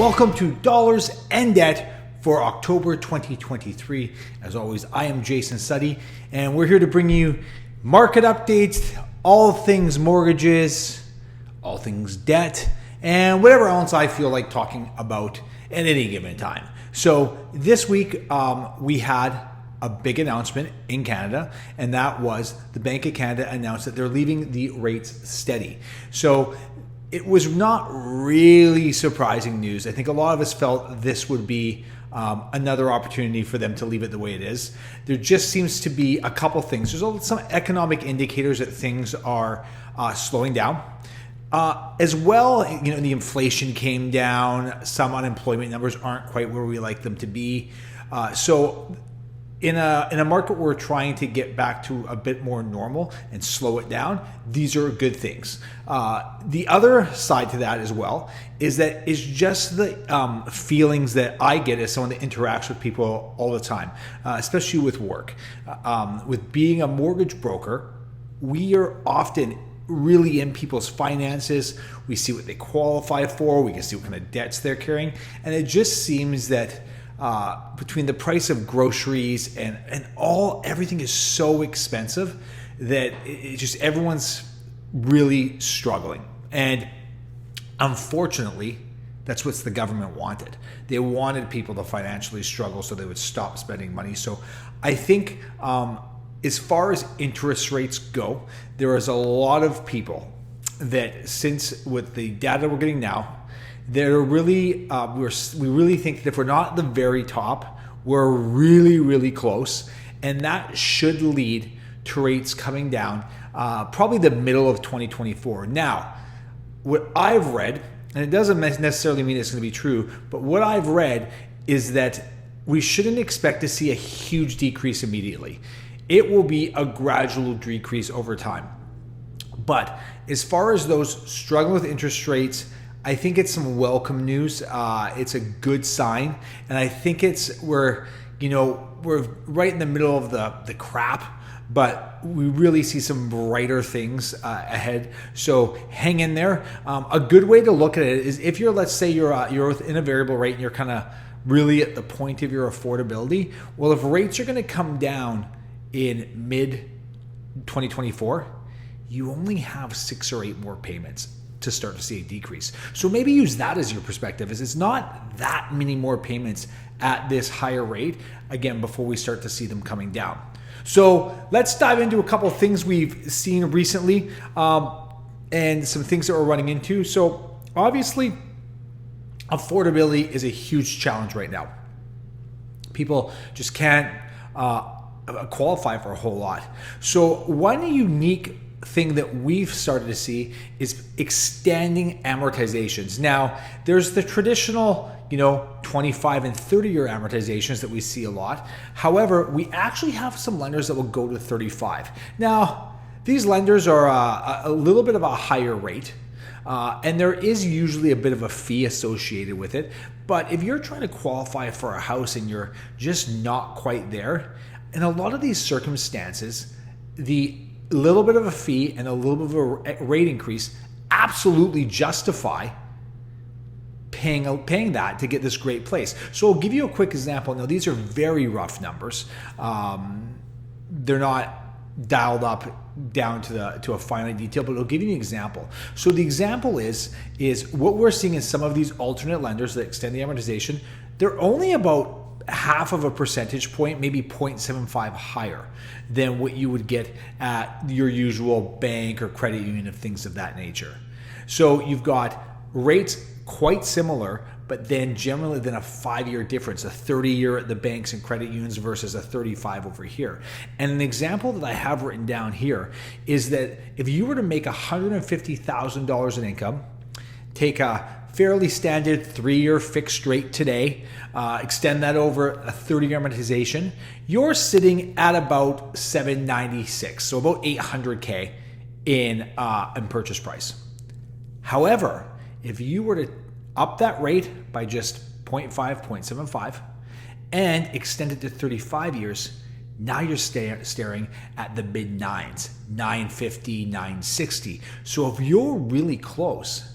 Welcome to Dollars and Debt for October 2023. As always, I am Jason Suddy, and we're here to bring you market updates, all things mortgages, all things debt, and whatever else I feel like talking about at any given time. So this week, we had a big announcement in Canada, and that was the Bank of Canada announced that they're leaving the rates steady. So it was not really surprising news. I think a lot of us felt this would be another opportunity for them to leave it the way it is. There just seems to be a couple things. There's some economic indicators that things are slowing down. As well, the inflation came down. Some unemployment numbers aren't quite where we like them to be. So in a market where we're trying to get back to a bit more normal and slow it down, these are good things. The other side to that as well is that it's just the feelings that I get as someone that interacts with people all the time, especially with work. With being a mortgage broker, we are often really in people's finances. We see what they qualify for. We can see what kind of debts they're carrying. And it just seems that between the price of groceries and everything is so expensive that everyone's really struggling. And unfortunately, that's what the government wanted. They wanted people to financially struggle so they would stop spending money. So I think as far as interest rates go, there is a lot of people that, since with the data we're getting now, they're really, we really think that if we're not at the very top, we're really, really close. And that should lead to rates coming down probably the middle of 2024. Now, what I've read, and it doesn't necessarily mean it's going to be true, but what I've read is that we shouldn't expect to see a huge decrease immediately. It will be a gradual decrease over time. But as far as those struggling with interest rates, I think it's some welcome news. It's a good sign. And I think we're right in the middle of the crap, but we really see some brighter things ahead. So hang in there. A good way to look at it is if let's say you're in a variable rate and you're kind of really at the point of your affordability. Well, if rates are going to come down in mid 2024, you only have 6 or 8 more payments to start to see a decrease. So maybe use that as your perspective, as it's not that many more payments at this higher rate, again, before we start to see them coming down. So let's dive into a couple of things we've seen recently and some things that we're running into. So obviously, affordability is a huge challenge right now. People just can't qualify for a whole lot. So one unique thing that we've started to see is extending amortizations. Now, there's the traditional, 25 and 30-year amortizations that we see a lot. However, we actually have some lenders that will go to 35. Now, these lenders are a little bit of a higher rate, and there is usually a bit of a fee associated with it. But if you're trying to qualify for a house and you're just not quite there, in a lot of these circumstances, the little bit of a fee and a little bit of a rate increase absolutely justify paying that to get this great place. So I'll give you a quick example. Now, these are very rough numbers. They're not dialed up down to a finite detail, but I'll give you an example. So the example is what we're seeing in some of these alternate lenders that extend the amortization. They're only about half of a percentage point, maybe 0.75 higher than what you would get at your usual bank or credit union of things of that nature. So you've got rates quite similar, but then generally a 5-year difference, a 30-year at the banks and credit unions versus a 35 over here. And an example that I have written down here is that if you were to make $150,000 in income, take a fairly standard 3-year fixed rate today, extend that over a 30-year amortization, you're sitting at about $796, so about $800K in purchase price. However, if you were to up that rate by just 0.5, 0.75, and extend it to 35 years, now you're staring at the mid-9s, 950, 960. So if you're really close,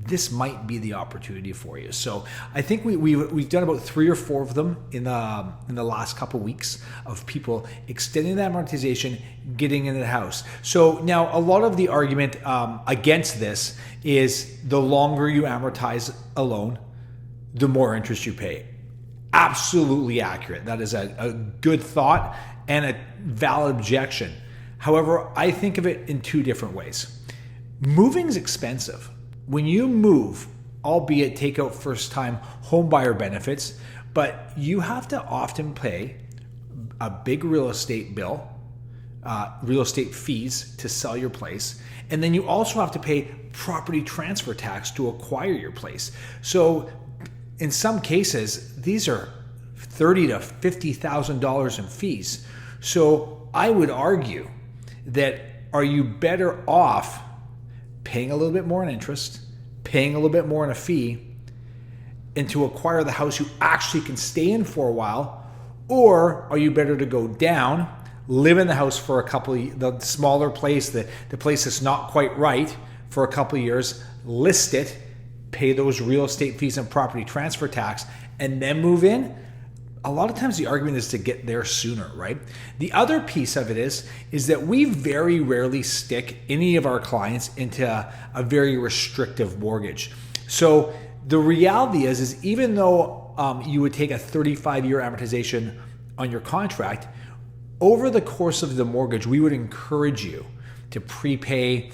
this might be the opportunity for you. So I think we've done about 3 or 4 of them in the last couple of weeks of people extending that amortization, getting into the house. So now a lot of the argument against this is the longer you amortize a loan, the more interest you pay. Absolutely accurate. That is a good thought and a valid objection. However, I think of it in 2 different ways. Moving is expensive. When you move, albeit take out first-time homebuyer benefits, but you have to often pay a big real estate bill, real estate fees to sell your place, and then you also have to pay property transfer tax to acquire your place. So in some cases, these are $30,000 to $50,000 in fees. So I would argue that are you better off paying a little bit more in interest, paying a little bit more in a fee, and to acquire the house you actually can stay in for a while? Or are you better to go down, live in the house for a couple of, the smaller place, the place that's not quite right, for a couple of years, list it, pay those real estate fees and property transfer tax, and then move in? A lot of times the argument is to get there sooner, right? The other piece of it is that we very rarely stick any of our clients into a very restrictive mortgage. So the reality is even though you would take a 35-year amortization on your contract, over the course of the mortgage, we would encourage you to prepay,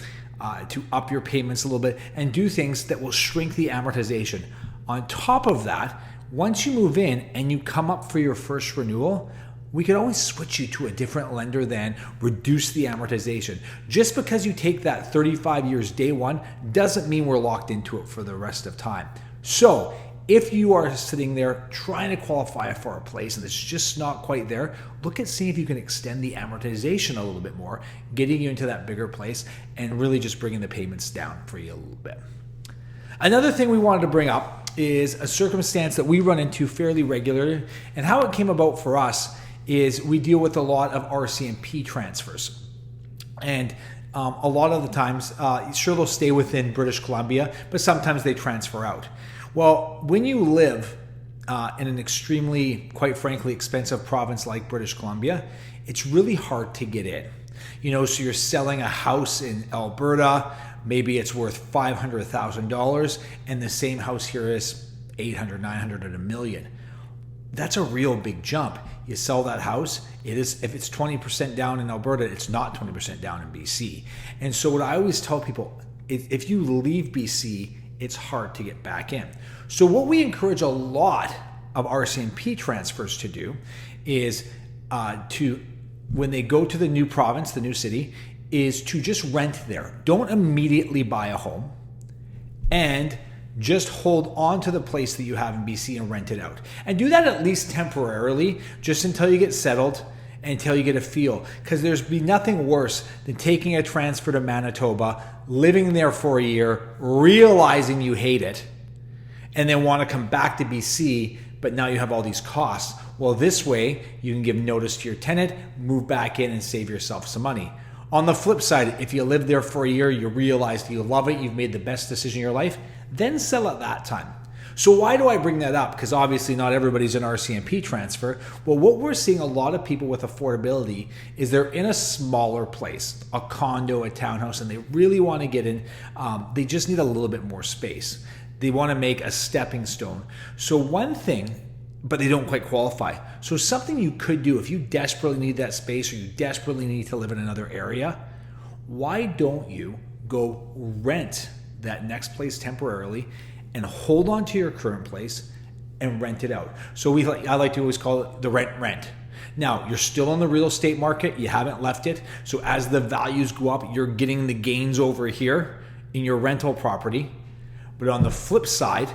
to up your payments a little bit, and do things that will shrink the amortization. On top of that, once you move in and you come up for your first renewal, we could always switch you to a different lender, then reduce the amortization. Just because you take that 35 years day one doesn't mean we're locked into it for the rest of time. So if you are sitting there trying to qualify for a place and it's just not quite there, look at seeing if you can extend the amortization a little bit more, getting you into that bigger place and really just bringing the payments down for you a little bit. Another thing we wanted to bring up is a circumstance that we run into fairly regularly, and how it came about for us is we deal with a lot of RCMP transfers. And a lot of the times, sure, they'll stay within British Columbia, but sometimes they transfer out. Well, when you live in an extremely, quite frankly, expensive province like British Columbia, it's really hard to get in. So you're selling a house in Alberta, maybe it's worth $500,000, and the same house here is $800,000, $900,000, and $1 million. That's a real big jump. You sell that house, if it's 20% down in Alberta, it's not 20% down in BC. And so what I always tell people, if you leave BC, it's hard to get back in. So what we encourage a lot of RCMP transfers to do is when they go to the new province, the new city, is to just rent there. Don't immediately buy a home, and just hold on to the place that you have in BC and rent it out. And do that at least temporarily, just until you get settled, until you get a feel. Because there's be nothing worse than taking a transfer to Manitoba, living there for a year, realizing you hate it, and then want to come back to BC, but now you have all these costs. Well, this way, you can give notice to your tenant, move back in, and save yourself some money. On the flip side, if you live there for a year, you realize you love it, you've made the best decision in your life, then sell at that time. So why do I bring that up? Because obviously not everybody's an RCMP transfer. Well, what we're seeing a lot of people with affordability is they're in a smaller place, a condo, a townhouse, and they really want to get in. They just need a little bit more space. They want to make a stepping stone. So one thing, but they don't quite qualify. So something you could do if you desperately need that space or you desperately need to live in another area, why don't you go rent that next place temporarily and hold on to your current place and rent it out? So I like to always call it the rent. Now, you're still in the real estate market. You haven't left it. So as the values go up, you're getting the gains over here in your rental property. But on the flip side,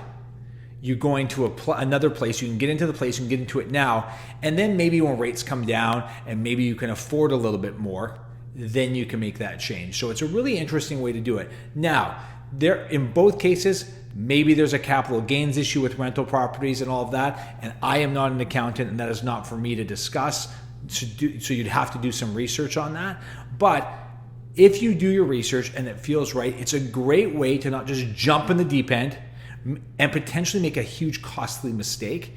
you're going to another place, you can get into the place, you can get into it now, and then maybe when rates come down and maybe you can afford a little bit more, then you can make that change. So it's a really interesting way to do it. Now, in both cases, maybe there's a capital gains issue with rental properties and all of that, and I am not an accountant, and that is not for me to discuss, so you'd have to do some research on that. But if you do your research and it feels right, it's a great way to not just jump in the deep end and potentially make a huge costly mistake.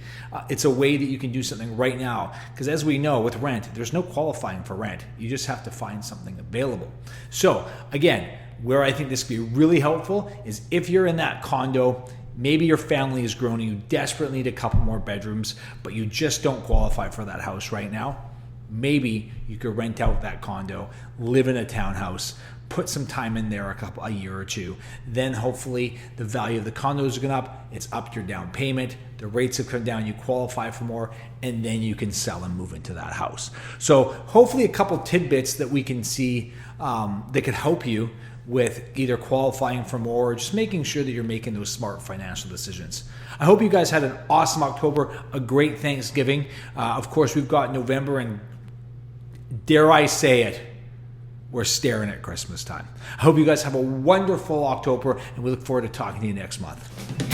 It's a way that you can do something right now, because as we know with rent, there's no qualifying for rent. You just have to find something available. So again, where I think this could be really helpful is if you're in that condo, maybe your family is grown and you desperately need a couple more bedrooms, but you just don't qualify for that house right now. Maybe you could rent out that condo, live in a townhouse, put some time in there, a year or two. Then hopefully the value of the condos are going up. It's upped your down payment. The rates have come down. You qualify for more, and then you can sell and move into that house. So hopefully a couple tidbits that we can see that could help you with either qualifying for more or just making sure that you're making those smart financial decisions. I hope you guys had an awesome October, a great Thanksgiving. Of course, we've got November, and dare I say it, we're staring at Christmas time. I hope you guys have a wonderful October, and we look forward to talking to you next month.